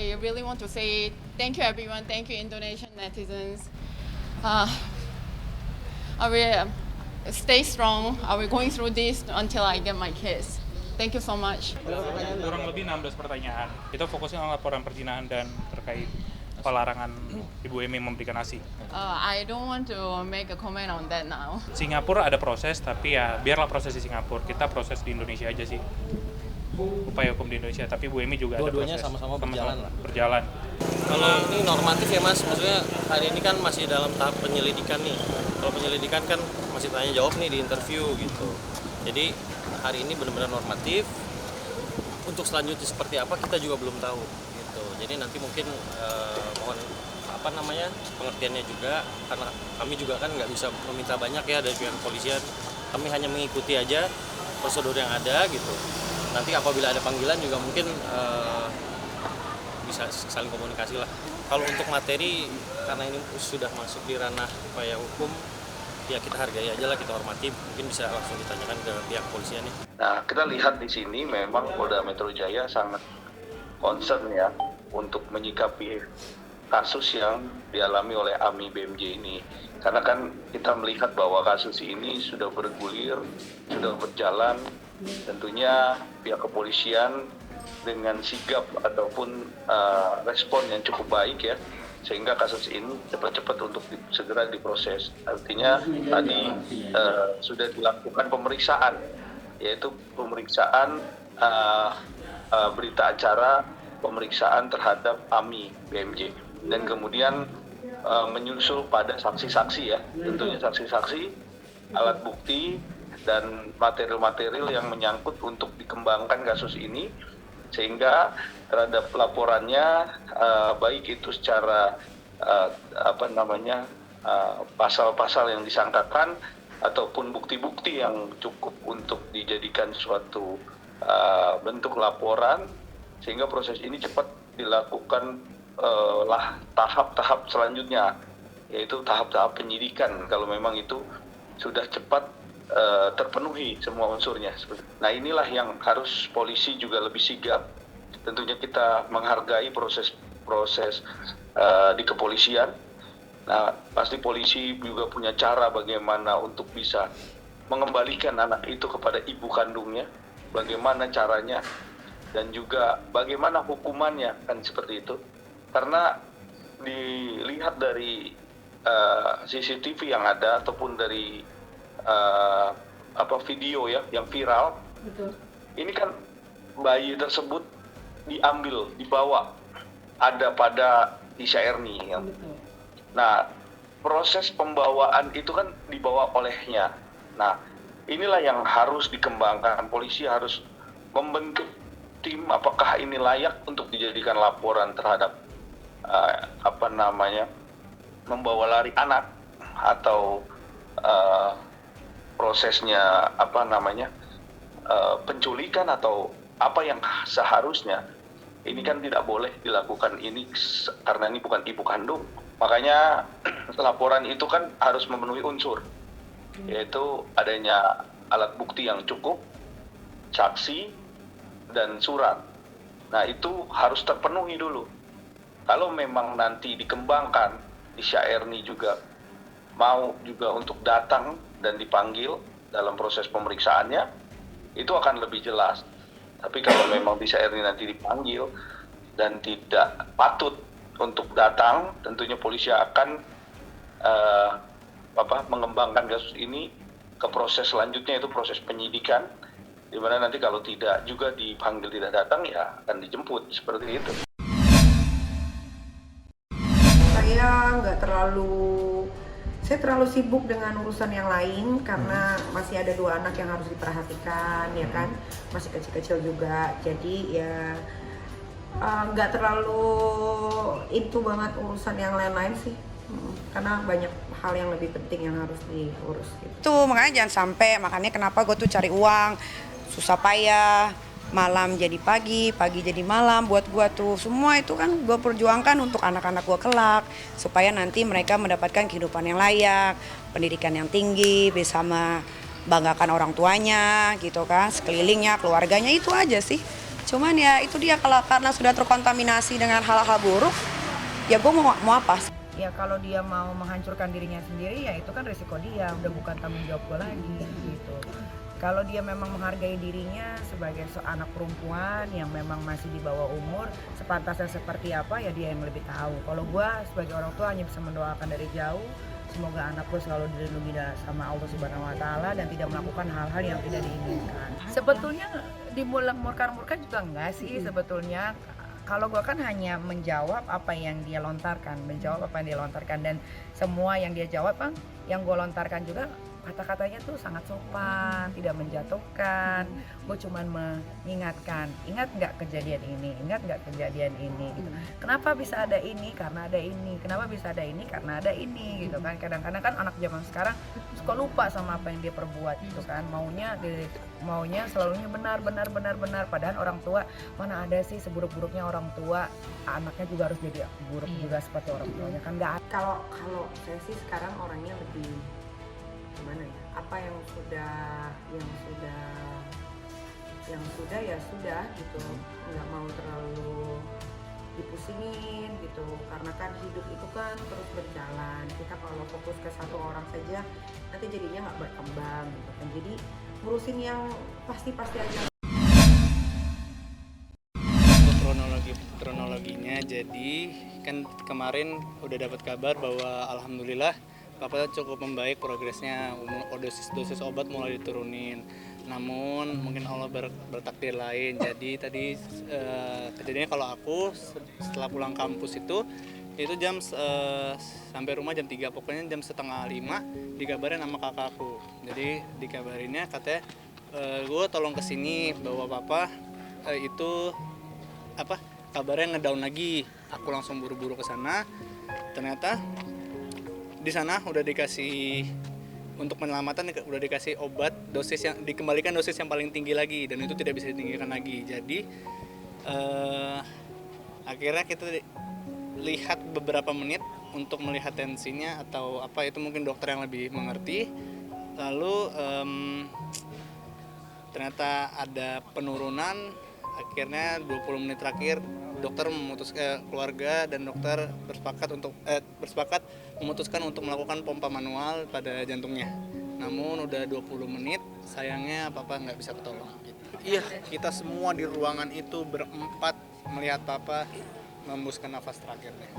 I really want to say thank you everyone, thank you Indonesian netizens. I will stay strong. I will going through this until I get my kids. Thank you so much. Kurang lebih 16 pertanyaan. Itu fokusnya on laporan perzinahan dan terkait pelarangan Ibu Emi memberikan ASI. I don't want to make a comment on that now. Singapura ada proses, tapi ya biarlah proses di Singapura. Kita proses di Indonesia aja sih. Upaya hukum di Indonesia, tapi Bu Emi juga ada proses. Dua-duanya sama-sama berjalan lah. Berjalan. Kalau ini normatif ya Mas, maksudnya hari ini kan masih dalam tahap penyelidikan nih. Kalau penyelidikan kan masih tanya jawab nih di interview gitu. Jadi hari ini benar-benar normatif. Untuk selanjutnya seperti apa kita juga belum tahu gitu. Jadi nanti mungkin mohon pengertiannya juga, karena kami juga kan nggak bisa meminta banyak ya dari pihak kepolisian. Kami hanya mengikuti aja prosedur yang ada gitu. Nanti apabila ada panggilan juga mungkin bisa saling komunikasi lah. Kalau untuk materi, karena ini sudah masuk di ranah upaya hukum, ya kita hargai aja lah, kita hormati. Mungkin bisa langsung ditanyakan ke pihak kepolisian nih. Nah, kita lihat di sini memang Polda Metro Jaya sangat concern ya untuk menyikapi kasus yang dialami oleh AMI BMJ ini. Karena kan kita melihat bahwa kasus ini sudah bergulir, sudah berjalan. Tentunya pihak kepolisian dengan sigap ataupun respon yang cukup baik ya, sehingga kasus ini cepat-cepat untuk segera diproses. Artinya tadi sudah dilakukan pemeriksaan, yaitu pemeriksaan berita acara pemeriksaan terhadap AMI BMJ, dan kemudian menyusul pada saksi-saksi ya, tentunya saksi-saksi, alat bukti dan material-material yang menyangkut untuk dikembangkan kasus ini, sehingga terhadap laporannya baik itu secara pasal-pasal yang disangkakan ataupun bukti-bukti yang cukup untuk dijadikan suatu bentuk laporan, sehingga proses ini cepat dilakukan tahap-tahap selanjutnya, yaitu tahap-tahap penyidikan kalau memang itu sudah cepat terpenuhi semua unsurnya. Nah, inilah yang harus polisi juga lebih sigap. Tentunya kita menghargai proses di kepolisian. Nah, pasti polisi juga punya cara bagaimana untuk bisa mengembalikan anak itu kepada ibu kandungnya, bagaimana caranya, dan juga bagaimana hukumannya, kan seperti itu. Karena dilihat dari CCTV yang ada ataupun dari video ya yang viral. Betul. Ini kan bayi tersebut dibawa ada pada Isya Erni ya. Betul. Nah, proses pembawaan itu kan dibawa olehnya. Nah, inilah yang harus dikembangkan. Polisi harus membentuk tim, apakah ini layak untuk dijadikan laporan terhadap membawa lari anak, atau prosesnya penculikan atau apa yang seharusnya. Ini kan tidak boleh dilakukan ini karena ini bukan ibu kandung. Makanya laporan itu kan harus memenuhi unsur, yaitu adanya alat bukti yang cukup, saksi, dan surat. Nah, itu harus terpenuhi dulu. Kalau memang nanti dikembangkan, Isya Erni juga mau juga untuk datang dan dipanggil dalam proses pemeriksaannya, itu akan lebih jelas. Tapi kalau memang Isya Erni nanti dipanggil dan tidak patut untuk datang, tentunya polisi akan mengembangkan kasus ini ke proses selanjutnya, yaitu proses penyidikan, di mana nanti kalau tidak juga dipanggil tidak datang, ya akan dijemput seperti itu. Saya terlalu sibuk dengan urusan yang lain karena masih ada 2 anak yang harus diperhatikan, ya kan, masih kecil-kecil juga. Jadi ya nggak terlalu into banget urusan yang lain-lain sih, karena banyak hal yang lebih penting yang harus diurus gitu. Tuh makanya jangan sampai, makanya kenapa gue tuh cari uang susah payah, malam jadi pagi, pagi jadi malam, buat gue tuh semua itu kan gue perjuangkan untuk anak-anak gue kelak, supaya nanti mereka mendapatkan kehidupan yang layak, pendidikan yang tinggi, bisa membanggakan orang tuanya gitu kan, sekelilingnya, keluarganya, itu aja sih Cuman ya itu dia, karena sudah terkontaminasi dengan hal-hal buruk, ya gue mau apa? Ya kalau dia mau menghancurkan dirinya sendiri ya itu kan resiko dia, udah bukan tanggung jawab gue lagi gitu. Kalau dia memang menghargai dirinya sebagai anak perempuan yang memang masih di bawah umur, sepantasnya seperti apa ya dia yang lebih tahu. Kalau gue sebagai orang tua hanya bisa mendoakan dari jauh, semoga anakku selalu dilindungi sama Allah Subhanahu Wa Taala dan tidak melakukan hal-hal yang tidak diinginkan. Sebetulnya dimurka-murka juga enggak sih sebetulnya. Kalau gue kan hanya menjawab apa yang dia lontarkan, dan semua yang dia jawab kan, yang gue lontarkan juga kata-katanya tuh sangat sopan, tidak menjatuhkan. Gue cuman mengingatkan, ingat nggak kejadian ini, gitu. Kenapa bisa ada ini? Karena ada ini. Kenapa bisa ada ini? Karena ada ini, gitu kan. Kadang-kadang kan anak zaman sekarang suka lupa sama apa yang dia perbuat, gitu kan. Maunya selalunya benar. Padahal orang tua, mana ada sih seburuk-buruknya orang tua, anaknya juga harus jadi buruk juga seperti orang tuanya kan nggak. Kalau saya sih sekarang orangnya lebih gimana ya, apa yang sudah ya sudah gitu, nggak mau terlalu dipusingin gitu, karena kan hidup itu kan terus berjalan. Kita kalau fokus ke satu orang saja nanti jadinya nggak berkembang gitu kan, jadi ngurusin yang pasti aja. Kronologinya, jadi kan kemarin udah dapat kabar bahwa alhamdulillah Papa cukup membaik progresnya, dosis obat mulai diturunin. Namun mungkin Allah bertakdir lain. Jadi tadi kejadiannya kalau aku setelah pulang kampus itu jam sampai rumah jam 3, pokoknya jam 4:30 dikabarin sama kakakku. Jadi dikabarinnya katanya gue tolong kesini bawa Papa itu kabarnya ngedown lagi. Aku langsung buru-buru ke sana. Ternyata di sana udah dikasih, untuk penyelamatan udah dikasih obat dikembalikan dosis yang paling tinggi lagi, dan itu tidak bisa ditinggikan lagi. Jadi akhirnya kita lihat beberapa menit untuk melihat tensinya atau apa, itu mungkin dokter yang lebih mengerti. Lalu ternyata ada penurunan. Akhirnya 20 menit terakhir dokter memutuskan, keluarga dan dokter bersepakat memutuskan untuk melakukan pompa manual pada jantungnya. Namun udah 20 menit, sayangnya Papa nggak bisa ketolong. Iya, kita semua di ruangan itu berempat melihat Papa mengembuskan nafas terakhirnya.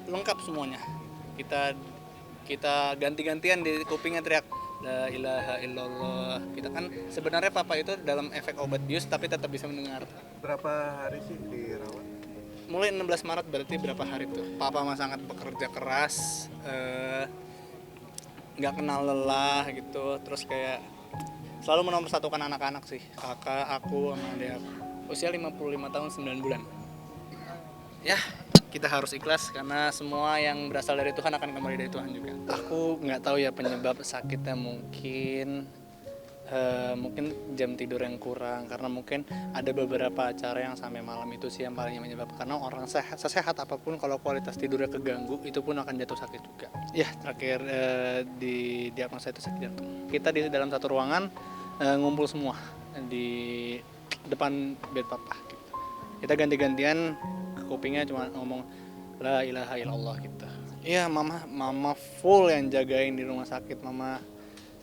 Lengkap semuanya. Kita ganti-gantian di kupingnya teriak La ilaha illallah. Kita kan sebenarnya Papa itu dalam efek obat bius tapi tetap bisa mendengar. Berapa hari sih dirawat? Mulai 16 Maret berarti berapa hari tuh. Papa mah sangat bekerja keras, nggak kenal lelah gitu. Terus kayak selalu menomorsatukan anak-anak sih. Kakak, aku, sama adik aku. Usia 55 tahun 9 bulan. Ya, kita harus ikhlas karena semua yang berasal dari Tuhan akan kembali dari Tuhan juga. Aku nggak tahu ya penyebab sakitnya, mungkin jam tidur yang kurang, karena mungkin ada beberapa acara yang sampai malam itu sih yang paling menyebabkan. Karena orang sehat apapun kalau kualitas tidurnya keganggu itu pun akan jatuh sakit juga. Ya, terakhir di diagnosa itu sakit jantung. Kita di dalam satu ruangan ngumpul semua di depan bed Papa gitu. Kita ganti-gantian, kupingnya cuma ngomong la ilaha illallah gitu. Iya, mama full yang jagain di rumah sakit. Mama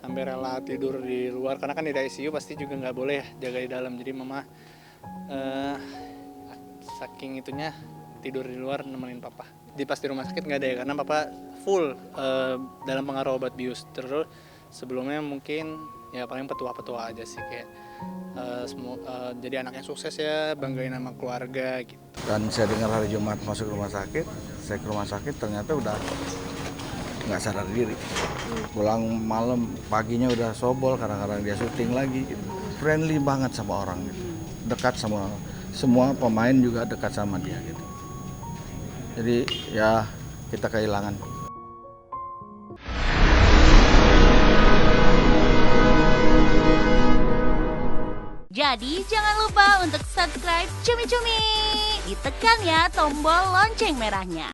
sampai rela tidur di luar karena kan di ICU pasti juga nggak boleh ya jaga di dalam. Jadi mama saking itunya tidur di luar nemenin Papa. Pas di rumah sakit nggak ada ya, karena Papa full dalam pengaruh obat bius. Terus sebelumnya mungkin ya paling petua-petua aja sih, kayak jadi anak yang sukses ya, banggain sama keluarga gitu. Dan saya dengar hari Jumat masuk rumah sakit, saya ke rumah sakit ternyata udah nggak sadar diri. Pulang malam, paginya udah sobol kadang-kadang dia syuting lagi. Friendly banget sama orang gitu. Dekat sama semua pemain juga dekat sama dia gitu. Jadi ya kita kehilangan. Jadi jangan lupa untuk subscribe Cumi Cumi. Ditekan ya tombol lonceng merahnya.